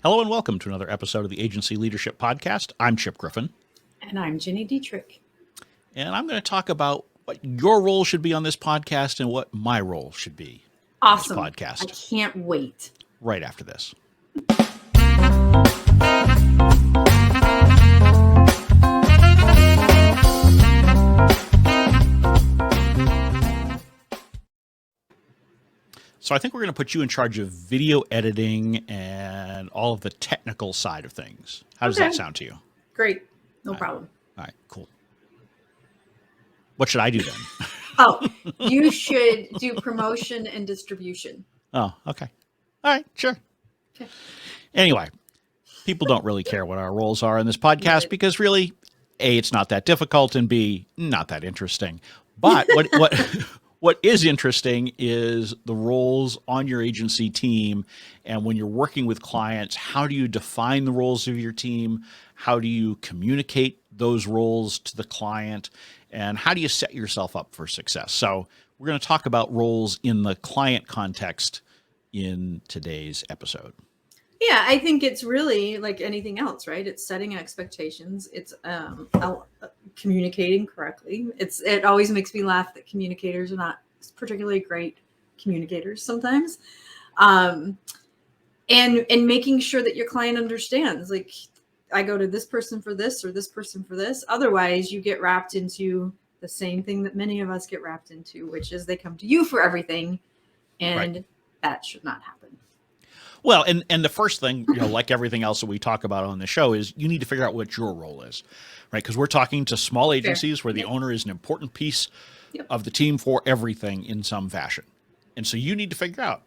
Hello and welcome to another episode of the Agency Leadership Podcast. I'm Chip Griffin. And I'm Gini Dietrich. And I'm going to talk about what your role should be on this podcast and what my role should be Awesome. on this podcast. I can't wait. Right after this. So I think we're going to put you in charge of video editing and all of the technical side of things. How does that sound to you? Great. No problem. All right, cool. What should I do then? You should do promotion and distribution. Oh, okay. All right, sure. Okay. Anyway, people don't really care what our roles are in this podcast because really, A, it's not that difficult, and B, not that interesting. But what is interesting is the roles on your agency team, and when you're working with clients, how do you define the roles of your team? How do you communicate those roles to the client? And how do you set yourself up for success? So we're going to talk about roles in the client context in today's episode. Yeah, I think it's really like anything else, right? It's setting expectations. It's communicating correctly. It always makes me laugh that communicators are not particularly great communicators sometimes. And making sure that your client understands, like, I go to this person for this or this person for this. Otherwise, you get wrapped into the same thing that many of us get wrapped into, which is they come to you for everything. And that should not happen. Well, and the first thing, like everything else that we talk about on the show, is you need to figure out what your role is, right? Because we're talking to small agencies where the owner is an important piece of the team for everything in some fashion. And so you need to figure out,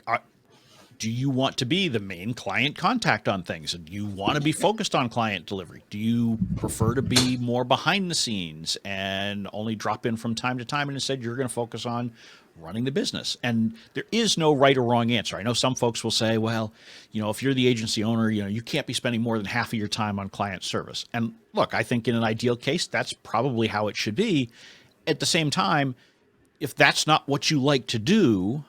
do you want to be the main client contact on things? Do you want to be focused on client delivery? Do you prefer to be more behind the scenes and only drop in from time to time, and instead you're going to focus on running the business? And there is no right or wrong answer. I know some folks will say, well, if you're the agency owner, you can't be spending more than half of your time on client service. And look, I think in an ideal case, that's probably how it should be. At the same time, if that's not what you like to do,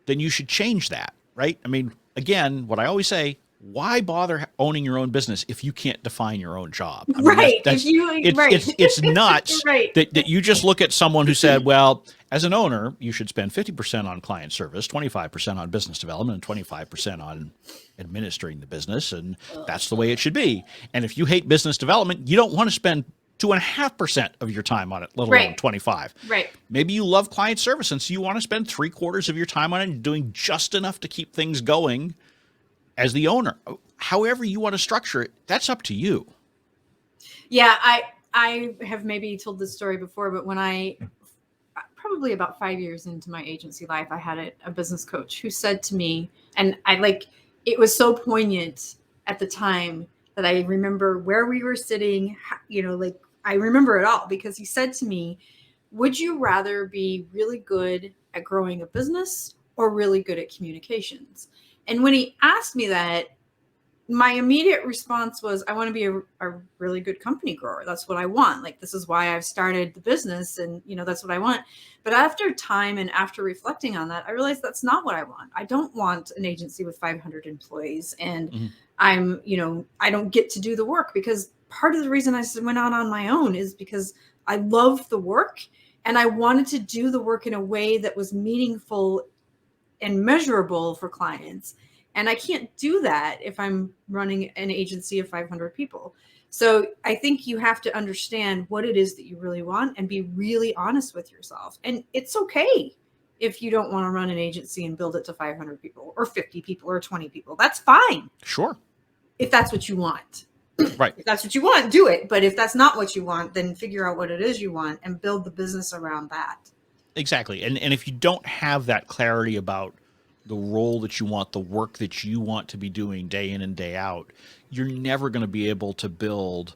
then you should change that, right? I mean, again, what I always say, why bother owning your own business if you can't define your own job? I mean, it's nuts that you just look at someone who said, well, as an owner, you should spend 50% on client service, 25% on business development, and 25% on administering the business. And that's the way it should be. And if you hate business development, you don't want to spend 2.5% of your time on it, let alone 25. Right. Maybe you love client service, and so you want to spend 3/4 of your time on it and doing just enough to keep things going as the owner. However you want to structure it, that's up to you. Yeah, I have maybe told this story before, but when probably about 5 years into my agency life, I had a business coach who said to me, and it was so poignant at the time that I remember where we were sitting, I remember it all, because he said to me, would you rather be really good at growing a business or really good at communications? And when he asked me that, my immediate response was, I want to be a really good company grower. That's what I want. Like, this is why I've started the business, and, that's what I want. But after time and after reflecting on that, I realized that's not what I want. I don't want an agency with 500 employees, and I don't get to do the work, because part of the reason I went on my own is because I love the work, and I wanted to do the work in a way that was meaningful and measurable for clients. And I can't do that if I'm running an agency of 500 people. So I think you have to understand what it is that you really want and be really honest with yourself. And it's okay if you don't want to run an agency and build it to 500 people or 50 people or 20 people. That's fine. Sure. If that's what you want. Right. If that's what you want, do it. But if that's not what you want, then figure out what it is you want and build the business around that. Exactly. And if you don't have that clarity about the role that you want, the work that you want to be doing day in and day out, you're never going to be able to build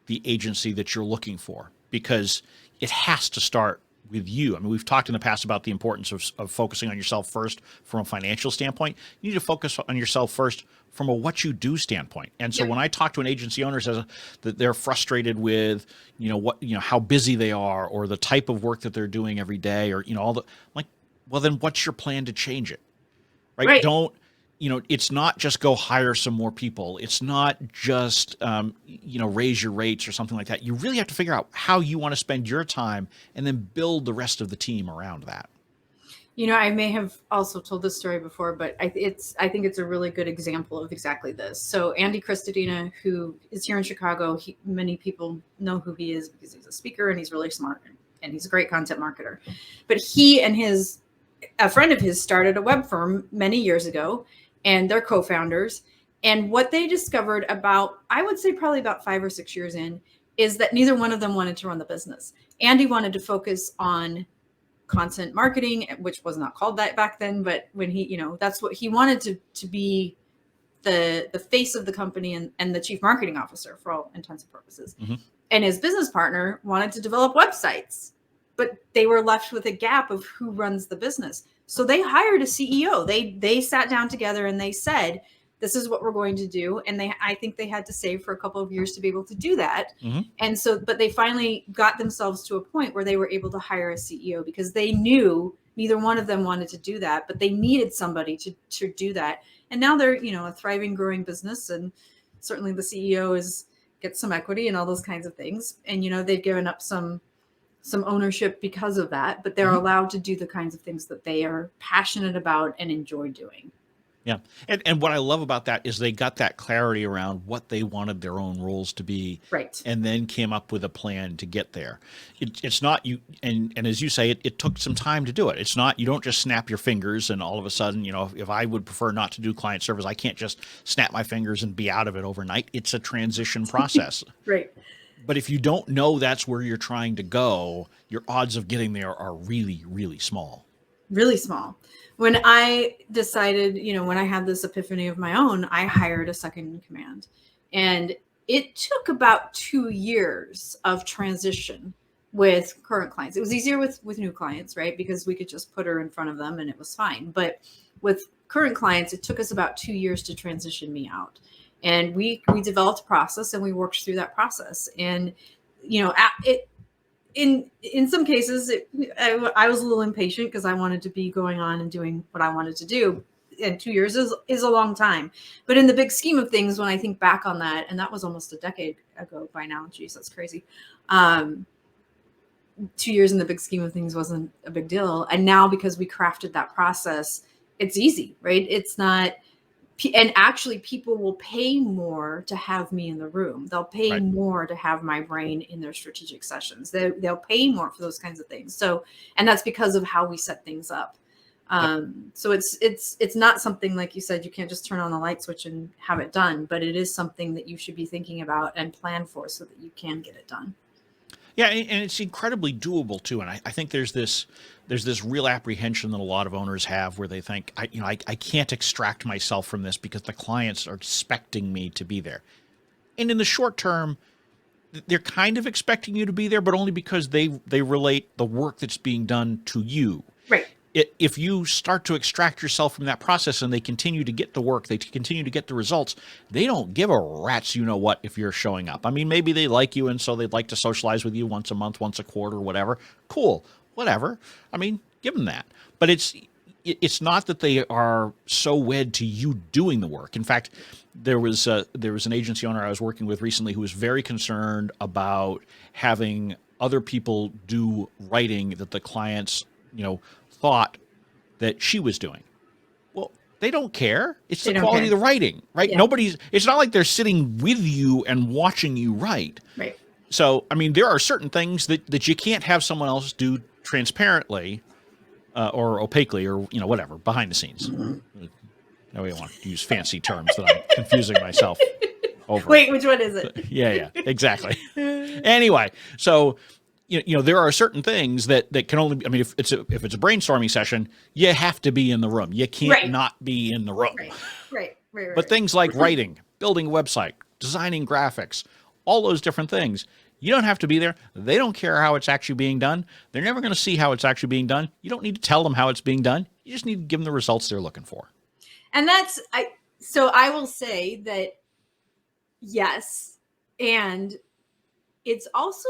the agency that you're looking for, because it has to start with you. I mean, we've talked in the past about the importance of focusing on yourself first from a financial standpoint. You need to focus on yourself first from a what you do standpoint. And so when I talk to an agency owner says that they're frustrated with, how busy they are, or the type of work that they're doing every day, or, I'm like, well, then what's your plan to change it? Right? it's not just go hire some more people. It's not just, raise your rates or something like that. You really have to figure out how you want to spend your time and then build the rest of the team around that. I may have also told this story before, but I think it's a really good example of exactly this. So Andy Christodina, who is here in Chicago, many people know who he is because he's a speaker and he's really smart and he's a great content marketer. But he and a friend of his started a web firm many years ago, and they're co-founders. And what they discovered I would say probably about 5 or 6 years in, is that neither one of them wanted to run the business. Andy wanted to focus on content marketing, which was not called that back then, but when that's what he wanted to be, the face of the company and the chief marketing officer for all intents and purposes. Mm-hmm. And his business partner wanted to develop websites, but they were left with a gap of who runs the business. So they hired a CEO. They sat down together and they said, this is what we're going to do. And I think they had to save for a couple of years to be able to do that. Mm-hmm. And so, but they finally got themselves to a point where they were able to hire a CEO because they knew neither one of them wanted to do that, but they needed somebody to do that. And now they're, a thriving, growing business. And certainly the CEO gets some equity and all those kinds of things. And, they've given up some ownership because of that, but they're mm-hmm. allowed to do the kinds of things that they are passionate about and enjoy doing. Yeah. And what I love about that is they got that clarity around what they wanted their own roles to be. Right. And then came up with a plan to get there. It's not you. And as you say, it took some time to do it. It's not, you don't just snap your fingers and all of a sudden, if I would prefer not to do client service, I can't just snap my fingers and be out of it overnight. It's a transition process. Right. But if you don't know that's where you're trying to go, your odds of getting there are really, really small. Really small. When I decided, when I had this epiphany of my own, I hired a second in command. And it took about 2 years of transition with current clients. It was easier with new clients, right? Because we could just put her in front of them and it was fine. But with current clients, it took us about 2 years to transition me out. And we developed a process and we worked through that process. And, in some cases, I was a little impatient because I wanted to be going on and doing what I wanted to do. And 2 years is a long time. But in the big scheme of things, when I think back on that, and that was almost a decade ago by now, geez, that's crazy. 2 years in the big scheme of things wasn't a big deal. And now because we crafted that process, it's easy, right? It's not. And actually, people will pay more to have me in the room. They'll pay right. more to have my brain in their strategic sessions. They'll pay more for those kinds of things. So, and that's because of how we set things up. So it's not something, like you said, you can't just turn on the light switch and have it done. But it is something that you should be thinking about and plan for so that you can get it done. Yeah, and it's incredibly doable too. And I think there's this real apprehension that a lot of owners have where they think, I can't extract myself from this because the clients are expecting me to be there. And in the short term, they're kind of expecting you to be there, but only because they relate the work that's being done to you. Right. If you start to extract yourself from that process and they continue to get the work, they continue to get the results, they don't give a rat's you-know-what if you're showing up. I mean, maybe they like you and so they'd like to socialize with you once a month, once a quarter, whatever. Cool, whatever. I mean, give them that. But it's not that they are so wed to you doing the work. In fact, there was an agency owner I was working with recently who was very concerned about having other people do writing that the clients, thought that she was doing. Well, they don't care. It's the quality of the writing, right? Yeah. It's not like they're sitting with you and watching you write. Right. So, I mean, there are certain things that you can't have someone else do transparently or opaquely or, whatever, behind the scenes. Mm-hmm. Now we don't want to use fancy terms that I'm confusing myself over. Wait, which one is it? Yeah, exactly. Anyway, so there are certain things that can only. I mean, if it's a brainstorming session, you have to be in the room. You can't not be in the room. Right. But things like writing, building a website, designing graphics, all those different things, you don't have to be there. They don't care how it's actually being done. They're never going to see how it's actually being done. You don't need to tell them how it's being done. You just need to give them the results they're looking for. And so I will say that yes, and it's also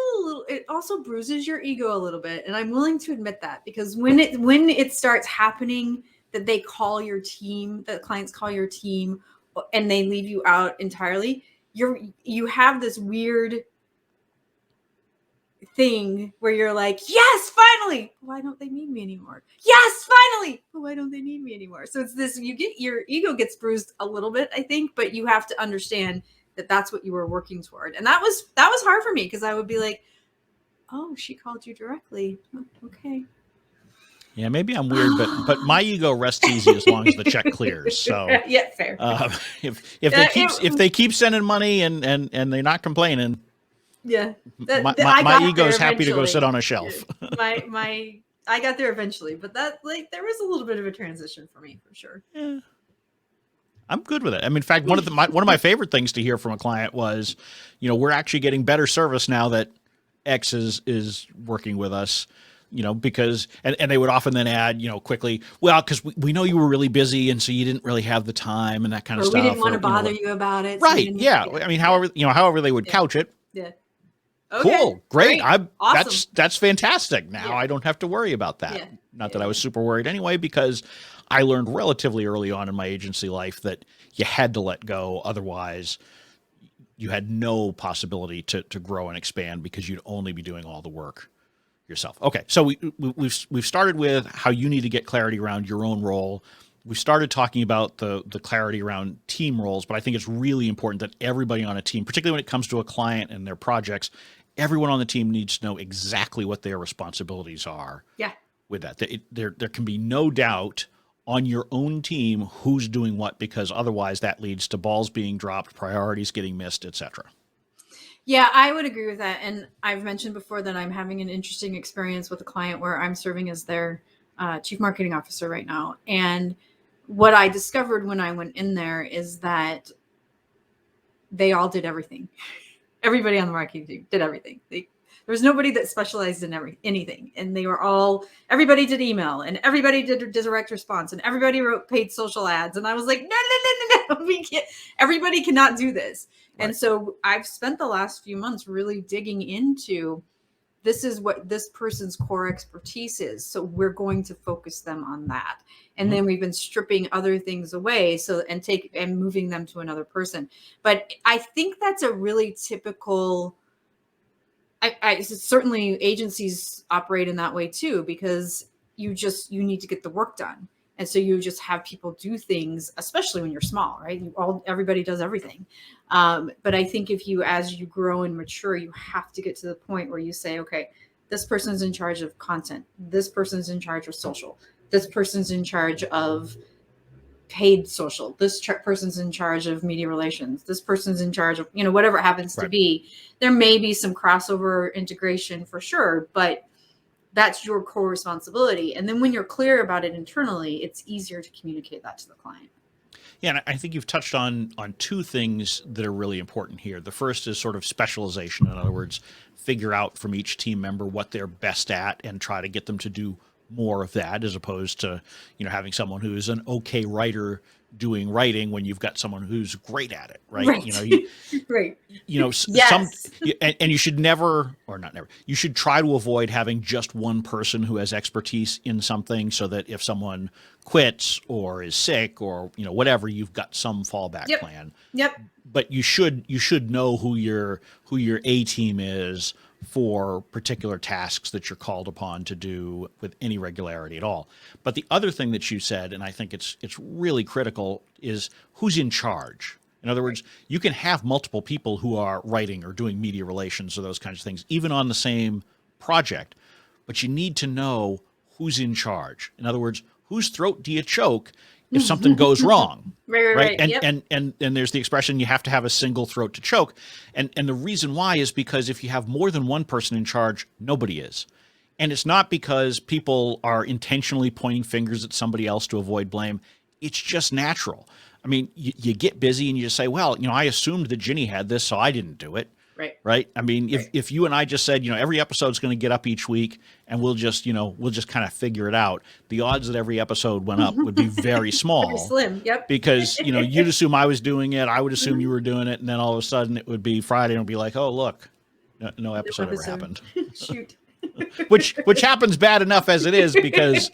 it also bruises your ego a little bit. And I'm willing to admit that because when it starts happening that they call your team, that clients call your team and they leave you out entirely, you have this weird thing where you're like, yes, finally, why don't they need me anymore? Yes, finally, why don't they need me anymore? So it's this, your ego gets bruised a little bit, I think, but you have to understand that that's what you were working toward. And that was hard for me, because I would be like, oh, she called you directly. Oh, okay. Yeah, maybe I'm weird, but my ego rests easy as long as the check clears. So yeah, fair. If they keep sending money and they're not complaining, yeah, my ego is happy to go sit on a shelf. I got there eventually, but that, like, there was a little bit of a transition for me, for sure. Yeah. I'm good with it. I mean, in fact, one of my favorite things to hear from a client was, we're actually getting better service now that X is working with us. Because, and they would often then add, quickly, well, because we know you were really busy and so you didn't really have the time and that kind of stuff. We didn't want to bother you about it. Right. So yeah. I mean, however they would couch it. Yeah. Okay. Cool. Great. Awesome. That's fantastic. Now I don't have to worry about that. Yeah. Not that I was super worried anyway, because I learned relatively early on in my agency life that you had to let go. Otherwise, you had no possibility to grow and expand, because you'd only be doing all the work yourself. Okay, so we've started with how you need to get clarity around your own role. We started talking about the clarity around team roles, but I think it's really important that everybody on a team, particularly when it comes to a client and their projects, everyone on the team needs to know exactly what their responsibilities are. Yeah. With that, there can be no doubt on your own team who's doing what, because otherwise that leads to balls being dropped, priorities getting missed, etc. Yeah, I would agree with that. And I've mentioned before that I'm having an interesting experience with a client where I'm serving as their chief marketing officer right now. And what I discovered when I went in there is that they all did everything. Everybody on the marketing team did everything. There was nobody that specialized in anything. And everybody did email, and everybody did direct response, and everybody wrote paid social ads. And I was like, no, we can't. Everybody cannot do this. Right. And so I've spent the last few months really digging into, this is what this person's core expertise is. So we're going to focus them on that. And then we've been stripping other things away and moving them to another person. But I think that's a really typical, I certainly agencies operate in that way too, because you need to get the work done. And so you just have people do things, especially when you're small, right? Everybody does everything. But I think as you grow and mature, you have to get to the point where you say, okay, this person's in charge of content. This person's in charge of social. This person's in charge of paid social. This person's in charge of media relations. This person's in charge of, whatever it happens to be. There may be some crossover integration for sure, but that's your core responsibility. And then when you're clear about it internally, it's easier to communicate that to the client. Yeah, and I think you've touched on two things that are really important here. The first is sort of specialization. In other words, figure out from each team member what they're best at and try to get them to do more of that, as opposed to, having someone who is an okay writer doing writing when you've got someone who's great at it, right? Right. Yes. And you should you should try to avoid having just one person who has expertise in something, so that if someone quits or is sick or, whatever, you've got some fallback plan. Yep. But you should know who your A team is for particular tasks that you're called upon to do with any regularity at all. But the other thing that you said, and I think it's really critical, is who's in charge. In other words, you can have multiple people who are writing or doing media relations or those kinds of things, even on the same project, but you need to know who's in charge. In other words, whose throat do you choke if something goes wrong? Right. And there's the expression, you have to have a single throat to choke. And the reason why is because if you have more than one person in charge, nobody is. And it's not because people are intentionally pointing fingers at somebody else to avoid blame. It's just natural. I mean, you get busy and you just say, well, I assumed that Gini had this, so I didn't do it. Right. I mean, if you and I just said, every episode's going to get up each week and we'll just kind of figure it out, the odds that every episode went up would be very small. Very slim. Yep. Because, you'd assume I was doing it. I would assume you were doing it. And then all of a sudden it would be Friday and it would be like, oh, look, no episode ever happened. Shoot. which happens bad enough as it is because,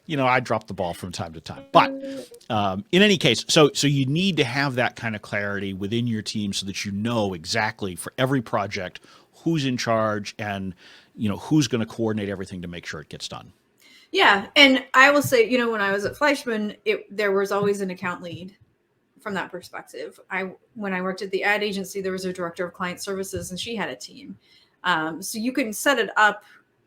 I drop the ball from time to time. But in any case, so you need to have that kind of clarity within your team so that you know exactly for every project who's in charge and, who's going to coordinate everything to make sure it gets done. Yeah. And I will say, when I was at Fleischman, there was always an account lead from that perspective. When I worked at the ad agency, there was a director of client services and she had a team. So you can set it up,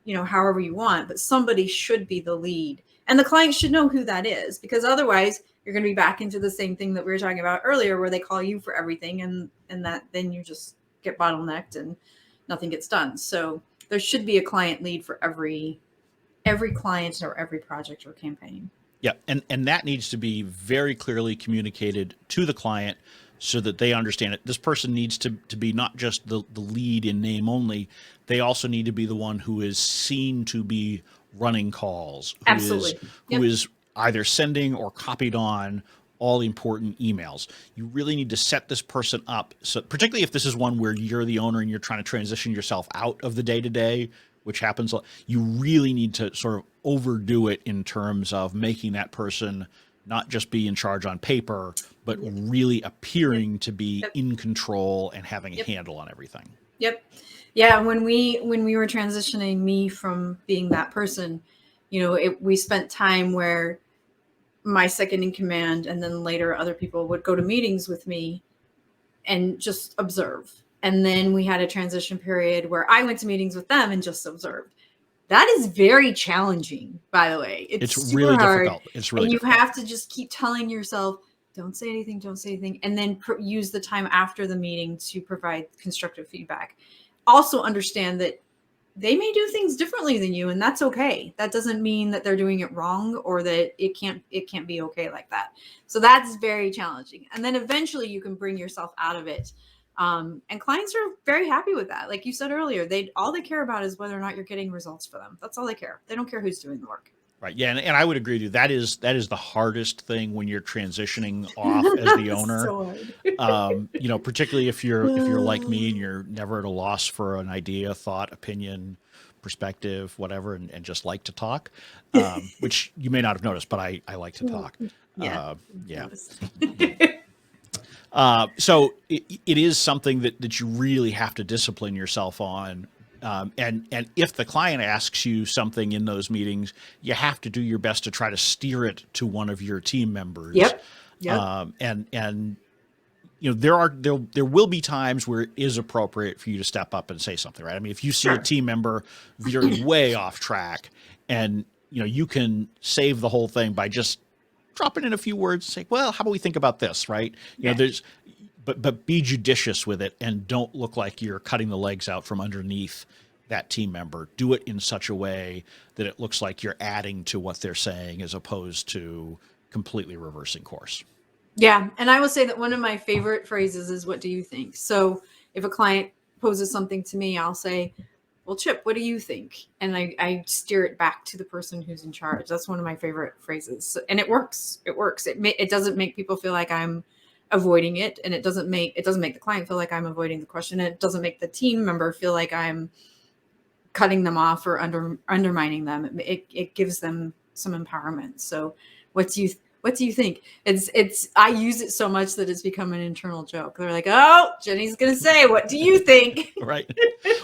however you want, but somebody should be the lead. And the client should know who that is, because otherwise you're going to be back into the same thing that we were talking about earlier, where they call you for everything and that then you just get bottlenecked and nothing gets done. So there should be a client lead for every client or every project or campaign. Yeah, and that needs to be very clearly communicated to the client so that they understand it. This person needs to be not just the lead in name only. They also need to be the one who is seen to be running calls, who is either sending or copied on all the important emails. You really need to set this person up, so particularly if this is one where you're the owner and you're trying to transition yourself out of the day-to-day, which happens, you really need to sort of overdo it in terms of making that person not just be in charge on paper, but really appearing to be in control and having a handle on everything. Yep. Yeah. When we were transitioning me from being that person, we spent time where my second in command and then later other people would go to meetings with me and just observe. And then we had a transition period where I went to meetings with them and just observed. That is very challenging, by the way. It's really hard. difficult. It's really difficult. You have to just keep telling yourself, don't say anything, and then use the time after the meeting to provide constructive feedback. Also understand that they may do things differently than you, and that's okay. That doesn't mean that they're doing it wrong or that it can't be okay like that. So that's very challenging. And then eventually you can bring yourself out of it. And clients are very happy with that. Like you said earlier, all they care about is whether or not you're getting results for them. That's all they care. They don't care who's doing the work. Right. Yeah. And I would agree with you. That is the hardest thing when you're transitioning off as the owner. So hard. Particularly if you're like me and you're never at a loss for an idea, thought, opinion, perspective, whatever, and just like to talk, which you may not have noticed, but I like to talk. Yeah. So it is something that you really have to discipline yourself on. And if the client asks you something in those meetings, you have to do your best to try to steer it to one of your team members. Yep. And there will be times where it is appropriate for you to step up and say something, right? I mean, if you see a team member veering way off track, and you can save the whole thing by just dropping in a few words, say, well, how about we think about this, right? But be judicious with it and don't look like you're cutting the legs out from underneath that team member. Do it in such a way that it looks like you're adding to what they're saying as opposed to completely reversing course. Yeah. And I will say that one of my favorite phrases is, what do you think? So if a client poses something to me, I'll say, well, Chip, what do you think? And I steer it back to the person who's in charge. That's one of my favorite phrases. And it works. It doesn't make people feel like I'm avoiding it. And it doesn't make the client feel like I'm avoiding the question. And it doesn't make the team member feel like I'm cutting them off or undermining them. It gives them some empowerment. So what do you think? I use it so much that it's become an internal joke. They're like, oh, Jenny's going to say, what do you think? Right.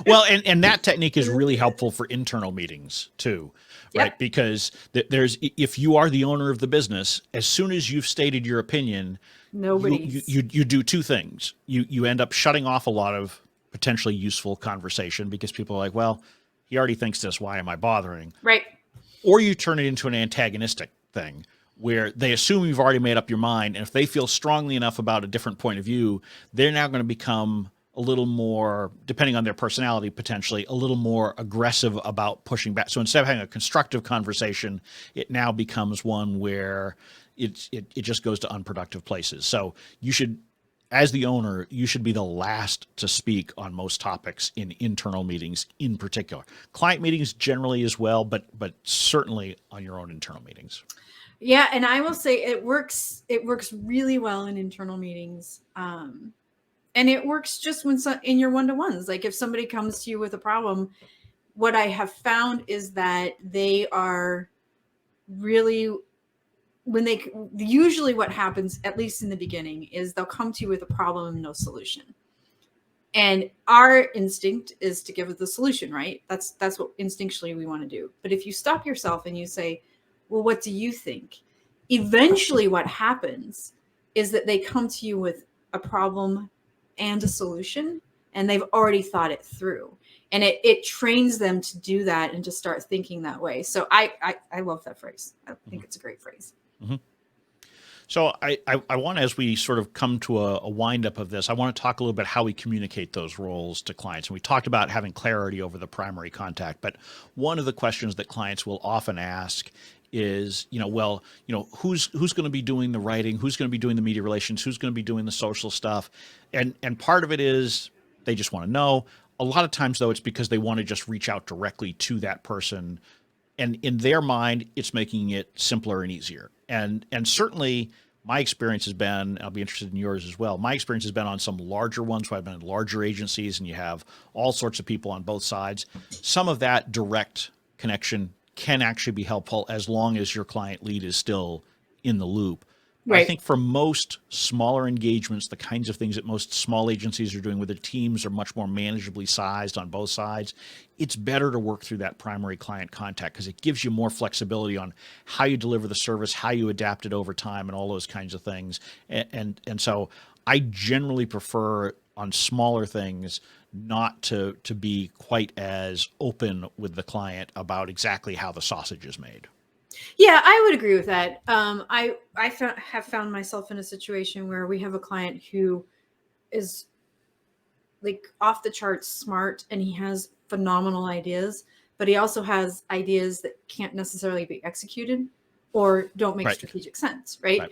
Well, and that technique is really helpful for internal meetings too, right? Yep. Because if you are the owner of the business, as soon as you've stated your opinion, you do two things. You end up shutting off a lot of potentially useful conversation because people are like, well, he already thinks this. Why am I bothering? Right. Or you turn it into an antagonistic thing where they assume you've already made up your mind. And if they feel strongly enough about a different point of view, they're now going to become a little more, depending on their personality, potentially a little more aggressive about pushing back. So instead of having a constructive conversation, it now becomes one where it just goes to unproductive places. So you should, as the owner, you should be the last to speak on most topics in internal meetings in particular. Client meetings generally as well, but certainly on your own internal meetings. Yeah, and I will say it works really well in internal meetings. And it works just in your one-to-ones. Like if somebody comes to you with a problem, what I have found is that they are really, usually what happens, at least in the beginning, is they'll come to you with a problem and no solution. And our instinct is to give it the solution, right? That's what instinctually we want to do. But if you stop yourself and you say, well, what do you think? Eventually what happens is that they come to you with a problem and a solution, and they've already thought it through. And it trains them to do that and to start thinking that way. So I love that phrase. I think it's a great phrase. Mm-hmm. So I want, as we sort of come to a wind up of this, I want to talk a little bit how we communicate those roles to clients. And we talked about having clarity over the primary contact, but one of the questions that clients will often ask is, who's going to be doing the writing, who's going to be doing the media relations, who's going to be doing the social stuff, and part of it is they just want to know. A lot of times, though, it's because they want to just reach out directly to that person. And in their mind, it's making it simpler and easier. And certainly my experience has been, I'll be interested in yours as well, my experience has been on some larger ones where I've been in larger agencies and you have all sorts of people on both sides. Some of that direct connection can actually be helpful as long as your client lead is still in the loop. Right. I think for most smaller engagements, the kinds of things that most small agencies are doing where the teams are much more manageably sized on both sides, it's better to work through that primary client contact because it gives you more flexibility on how you deliver the service, how you adapt it over time, and all those kinds of things. And so I generally prefer on smaller things not to be quite as open with the client about exactly how the sausage is made. Yeah, I would agree with that. I have found myself in a situation where we have a client who is like off the charts smart and he has phenomenal ideas, but he also has ideas that can't necessarily be executed or don't make strategic sense, right?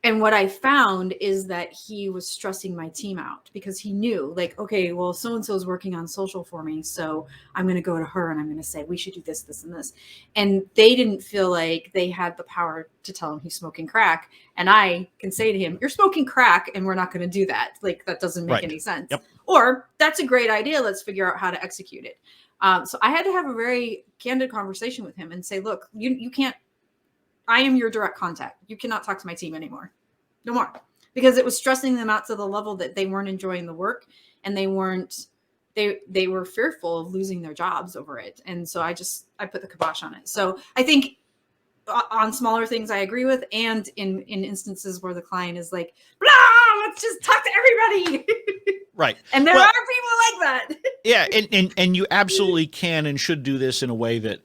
And what I found is that he was stressing my team out because he knew, like, okay, well, so-and-so is working on social for me, so I'm going to go to her and I'm going to say, we should do this, this, and this. And they didn't feel like they had the power to tell him he's smoking crack. And I can say to him, you're smoking crack and we're not going to do that. Like, that doesn't make any sense. Yep. Or that's a great idea. Let's figure out how to execute it. So I had to have a very candid conversation with him and say, look, you can't, I am your direct contact. You cannot talk to my team anymore. No more. Because it was stressing them out to the level that they weren't enjoying the work and they were fearful of losing their jobs over it. And so I put the kibosh on it. So I think on smaller things I agree with, and in instances where the client is like, blah, let's just talk to everybody. Right. And there are people like that. Yeah. And you absolutely can and should do this in a way that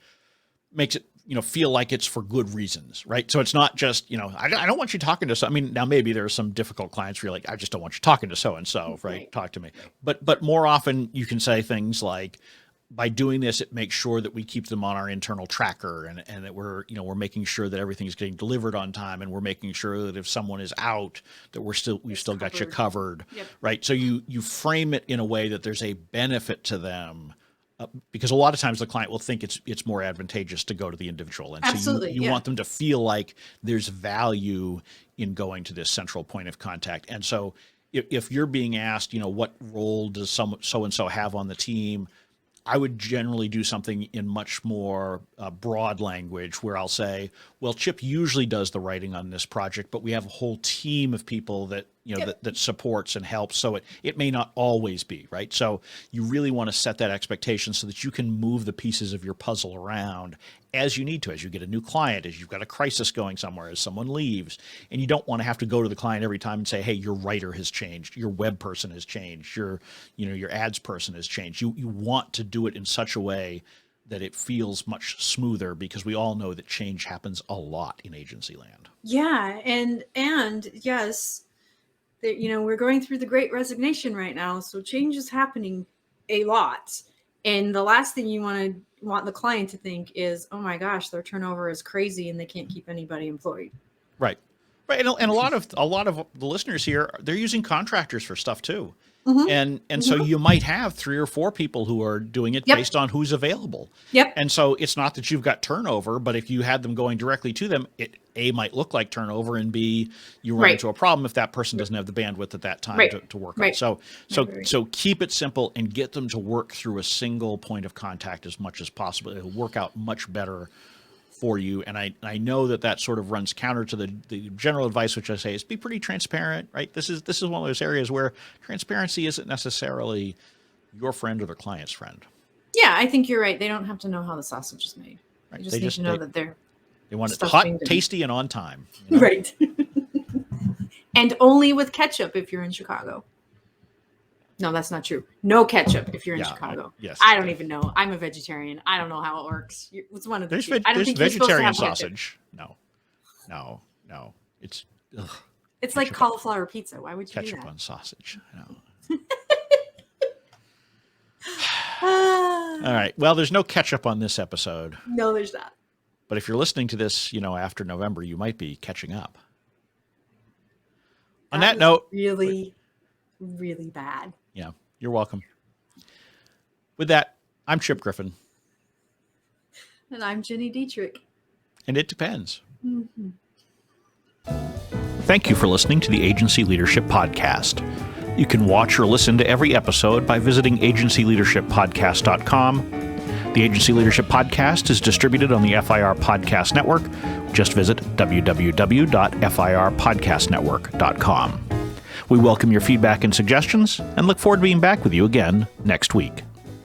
makes it, feel like it's for good reasons, right? So it's not just, I don't want you talking to now maybe there are some difficult clients where you're like, I just don't want you talking to so-and-so, right? Talk to me. But more often you can say things like, by doing this, it makes sure that we keep them on our internal tracker and that we're making sure that everything's getting delivered on time. And we're making sure that if someone is out, that we've still got you covered, right? So you frame it in a way that there's a benefit to them. Because a lot of times the client will think it's more advantageous to go to the individual. And so you want them to feel like there's value in going to this central point of contact. And so if you're being asked, what role does so-and-so have on the team, I would generally do something in much more broad language where I'll say, well, Chip usually does the writing on this project, but we have a whole team of people that that supports and helps. So it may not always be, right? So you really want to set that expectation so that you can move the pieces of your puzzle around as you need to, as you get a new client, as you've got a crisis going somewhere, as someone leaves. And you don't want to have to go to the client every time and say, hey, your writer has changed, your web person has changed, your ads person has changed. You want to do it in such a way that it feels much smoother, because we all know that change happens a lot in agency land. Yeah. And yes, we're going through the Great Resignation right now. So change is happening a lot. And the last thing you want the client to think is, oh my gosh, their turnover is crazy and they can't keep anybody employed. Right. And a lot of the listeners here, they're using contractors for stuff too. And so you might have 3 or 4 people who are doing it based on who's available. And so it's not that you've got turnover, but if you had them going directly to them, it A, might look like turnover, and B, you run into a problem if that person doesn't have the bandwidth at that time to work on. So keep it simple and get them to work through a single point of contact as much as possible. It'll work out much better for you. And I know that sort of runs counter to the general advice, which I say is be pretty transparent, right? This is one of those areas where transparency isn't necessarily your friend or the client's friend. Yeah, I think you're right. They don't have to know how the sausage is made. Right. They just need to know that they want it hot, tasty, and on time. You know? Right. And only with ketchup if you're in Chicago. No, that's not true. No ketchup if you're in Chicago. Yes. I don't even know. I'm a vegetarian. I don't know how it works. It's one of the two. I don't think vegetarian sausage. No. It's it's like cauliflower pizza. Why would you do that? Ketchup on sausage. No. All right. Well, there's no ketchup on this episode. No, there's not. But if you're listening to this, after November, you might be catching up. On that note, really, really bad. Yeah, you're welcome. With that, I'm Chip Griffin. And I'm Ginny Dietrich. And it depends. Mm-hmm. Thank you for listening to the Agency Leadership Podcast. You can watch or listen to every episode by visiting agencyleadershippodcast.com. The Agency Leadership Podcast is distributed on the FIR Podcast Network. Just visit www.firpodcastnetwork.com. We welcome your feedback and suggestions and look forward to being back with you again next week.